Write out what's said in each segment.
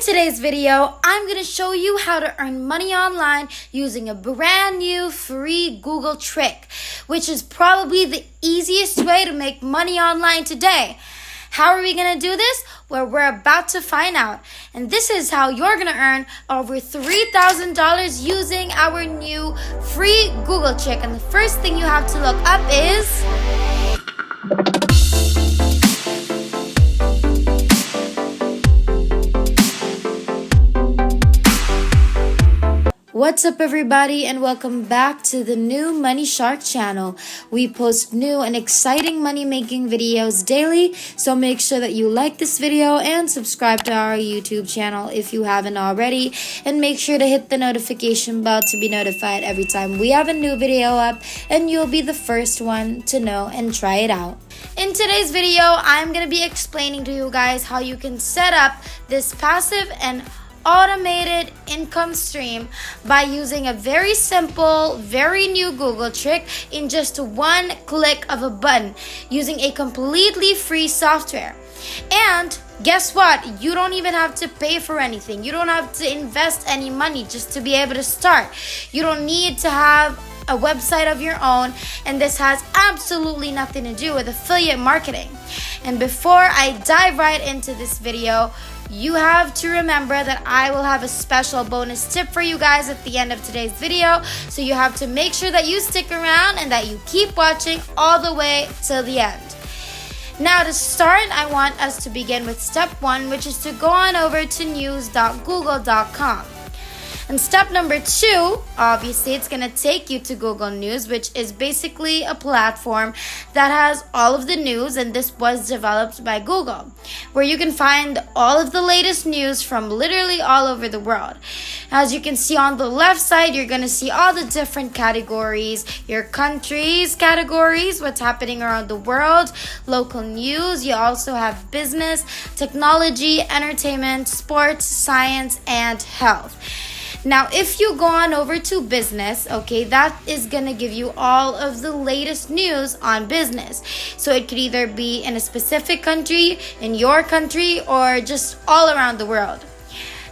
today's video, I'm going to show you how to earn money online using a brand new free Google trick, which is probably the easiest way to make money online today. How are we going to do this? Well, we're about to find out. And this is how you're going to earn over $3,000 using our new free Google trick. And the first thing you have to look up is... What's up, everybody, and welcome back to the new Money Shark channel. We post new and exciting money-making videos daily, so make sure that you like this video and subscribe to our YouTube channel if you haven't already, and make sure to hit the notification bell to be notified every time we have a new video up, and you'll be the first one to know and try it out. In today's video, I'm going to be explaining to you guys how you can set up this passive and automated income stream by using a very simple, very new Google trick in just one click of a button using a completely free software. And guess what? You don't even have to pay for anything. You don't have to invest any money just to be able to start. You don't need to have a website of your own, and this has absolutely nothing to do with affiliate marketing. And before I dive right into this video, you have to remember that I will have a special bonus tip for you guys at the end of today's video. So you have to make sure that you stick around and that you keep watching all the way till the end. Now to start, I want us to begin with step 1, which is to go on over to news.google.com. And step number 2, obviously, it's going to take you to Google News, which is basically a platform that has all of the news, and this was developed by Google, where you can find all of the latest news from literally all over the world. As you can see on the left side, you're going to see all the different categories, your country's categories, what's happening around the world, local news. You also have business, technology, entertainment, sports, science, and health. Now, if you go on over to business, okay, that is going to give you all of the latest news on business. So it could either be in a specific country, in your country, or just all around the world.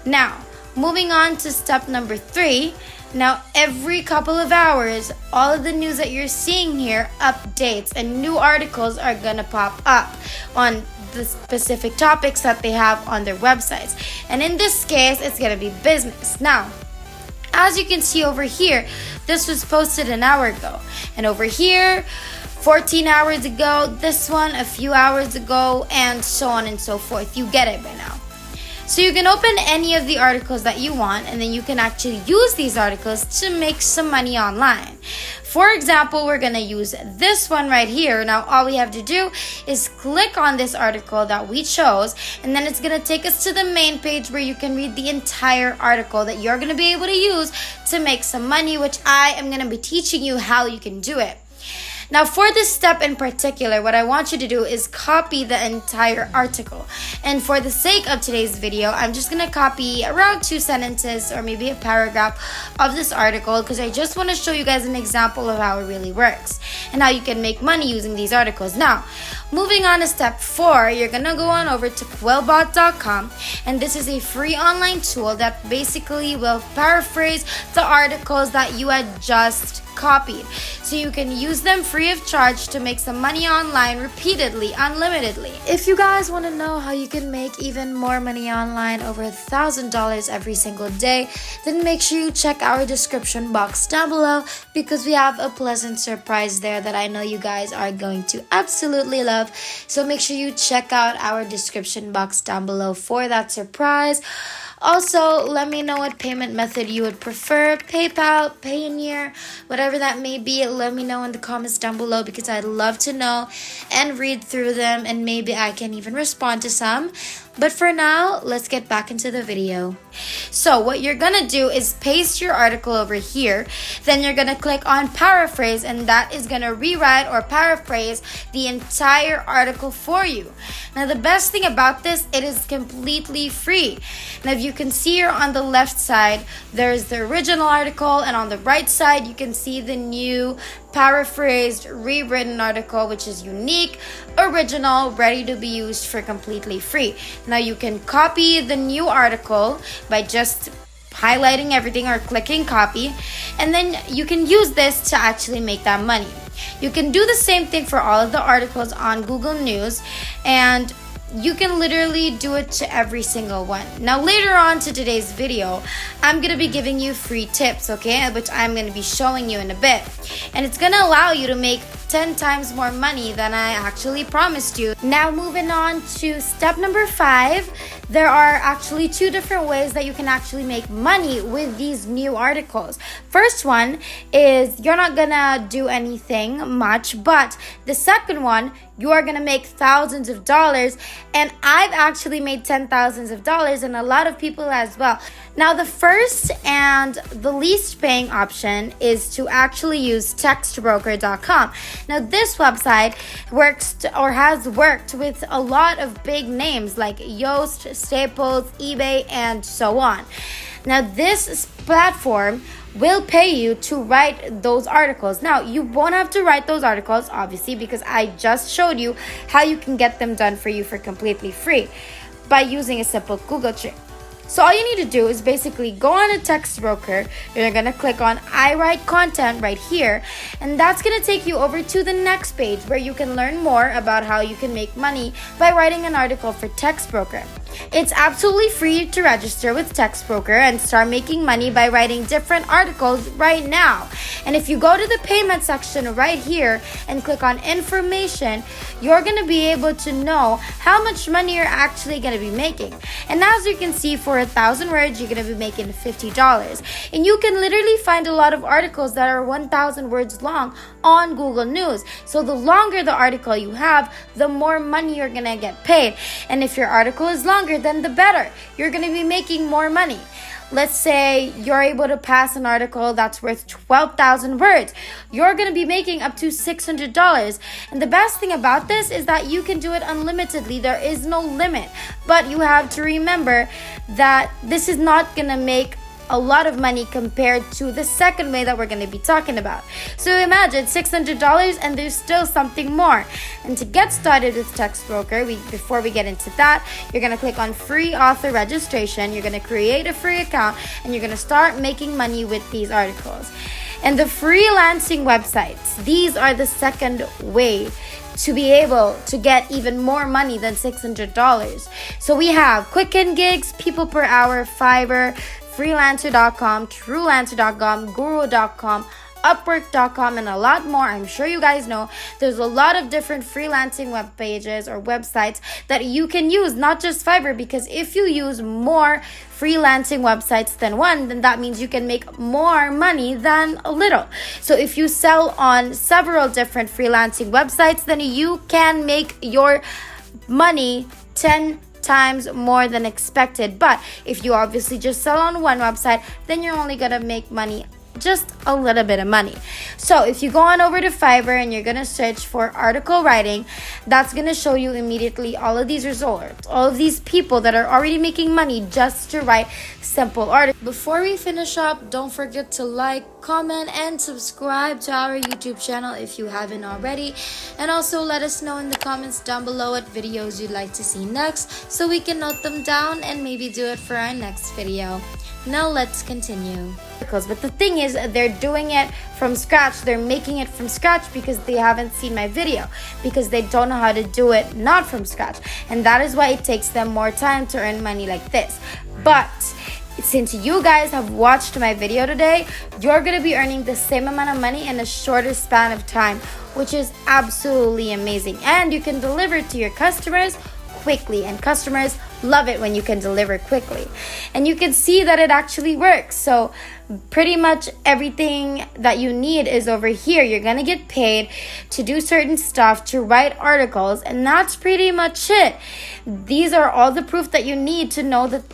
Now, moving on to step number 3. Now, every couple of hours, all of the news that you're seeing here updates, and new articles are going to pop up on the specific topics that they have on their websites. And in this case, it's going to be business. Now, as you can see over here, this was posted an hour ago. And over here, 14 hours ago, this one a few hours ago, and so on and so forth. You get it by now. So you can open any of the articles that you want, and then you can actually use these articles to make some money online. For example, we're going to use this one right here. Now, all we have to do is click on this article that we chose, and then it's going to take us to the main page where you can read the entire article that you're going to be able to use to make some money, which I am going to be teaching you how you can do it. Now, for this step in particular, what I want you to do is copy the entire article. And for the sake of today's video, I'm just going to copy around 2 sentences or maybe a paragraph of this article, because I just want to show you guys an example of how it really works and how you can make money using these articles. Now, moving on to step 4, you're going to go on over to Quillbot.com, and this is a free online tool that basically will paraphrase the articles that you had just copied, so you can use them free of charge to make some money online repeatedly, unlimitedly. If you guys want to know how you can make even more money online, over $1,000 every single day, then make sure you check our description box down below, because we have a pleasant surprise there that I know you guys are going to absolutely love. So make sure you check out our description box down below for that surprise. Also, let me know what payment method you would prefer, PayPal, Payoneer, whatever that may be. Let me know in the comments down below, because I'd love to know and read through them, and maybe I can even respond to some. But for now, let's get back into the video. So what you're gonna do is paste your article over here. Then you're gonna click on paraphrase, and that is gonna rewrite or paraphrase the entire article for you. Now, the best thing about this, it is completely free. Now, if you can see here on the left side, there's the original article, and on the right side, you can see the new paraphrased, rewritten article, which is unique, original, ready to be used for completely free. Now, you can copy the new article by just highlighting everything or clicking copy, and then you can use this to actually make that money. You can do the same thing for all of the articles on Google News, and you can literally do it to every single one. Now, later on to today's video, I'm going to be giving you free tips, okay, which I'm going to be showing you in a bit. And it's going to allow you to make 10 times more money than I actually promised you. Now, moving on to step number 5, there are actually 2 different ways that you can actually make money with these new articles. First one is you're not gonna do anything much, but the second one, you are gonna make thousands of dollars, and I've actually made $10,000s of dollars, and a lot of people as well. Now, the first and the least paying option is to actually use textbroker.com. Now, this website works or has worked with a lot of big names like Yoast, Staples, eBay, and so on. Now, this platform will pay you to write those articles. Now, you won't have to write those articles, obviously, because I just showed you how you can get them done for you for completely free by using a simple Google trick. So all you need to do is basically go on a text broker. You're going to click on I write content right here, and that's going to take you over to the next page where you can learn more about how you can make money by writing an article for text broker. It's absolutely free to register with Textbroker and start making money by writing different articles right now. And if you go to the payment section right here and click on information, you're going to be able to know how much money you're actually going to be making. And as you can see, for 1,000 words, you're going to be making $50. And you can literally find a lot of articles that are 1,000 words long on Google News. So the longer the article you have, the more money you're going to get paid. And if your article is longer, then the better. You're going to be making more money. Let's say you're able to pass an article that's worth 12,000 words. You're going to be making up to $600. And the best thing about this is that you can do it unlimitedly. There is no limit. But you have to remember that this is not going to make a lot of money compared to the second way that we're going to be talking about. So imagine $600 and there's still something more. And to get started with Textbroker, before we get into that, you're going to click on free author registration. You're going to create a free account and you're going to start making money with these articles. And the freelancing websites, these are the second way to be able to get even more money than $600. So we have Quicken Gigs, People Per Hour, Fiverr, Freelancer.com, Truelancer.com, Guru.com, Upwork.com, and a lot more. I'm sure you guys know there's a lot of different freelancing web pages or websites that you can use, not just Fiverr, because if you use more freelancing websites than one, then that means you can make more money than a little. So if you sell on several different freelancing websites, then you can make your money 10 times more than expected. But if you obviously just sell on one website, then you're only gonna make money, just a little bit of money. So if you go on over to Fiverr and you're gonna search for article writing, that's gonna show you immediately all of these results, all of these people that are already making money just to write simple articles. Before we finish up, don't forget to like, comment, and subscribe to our YouTube channel if you haven't already. And also let us know in the comments down below what videos you'd like to see next so we can note them down and maybe do it for our next video. Now let's continue. But the thing is, they're doing it from scratch. They're making it from scratch because they haven't seen my video, because they don't know how to do it not from scratch. And that is why it takes them more time to earn money like this. But since you guys have watched my video today, you're going to be earning the same amount of money in a shorter span of time, which is absolutely amazing. And you can deliver to your customers quickly, and customers love it when you can deliver quickly. And you can see that it actually works. So pretty much everything that you need is over here. You're gonna get paid to do certain stuff, to write articles, and that's pretty much it. These are all the proof that you need to know that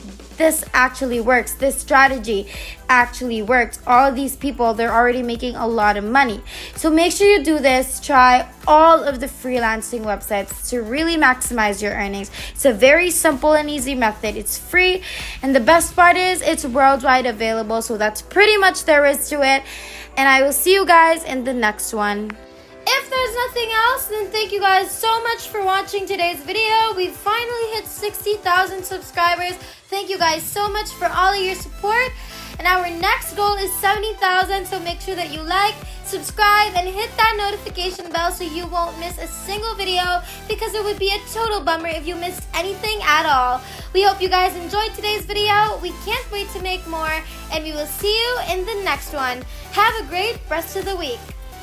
this actually works. This strategy actually works. All of these people, they're already making a lot of money. So make sure you do this. Try all of the freelancing websites to really maximize your earnings. It's a very simple and easy method. It's free, and the best part is it's worldwide available. So that's pretty much there is to it. And I will see you guys in the next one. If there's nothing else, then thank you guys so much for watching today's video. We finally hit 60,000 subscribers. Thank you guys so much for all of your support. And our next goal is 70,000, so make sure that you like, subscribe, and hit that notification bell so you won't miss a single video, because it would be a total bummer if you missed anything at all. We hope you guys enjoyed today's video. We can't wait to make more, and we will see you in the next one. Have a great rest of the week.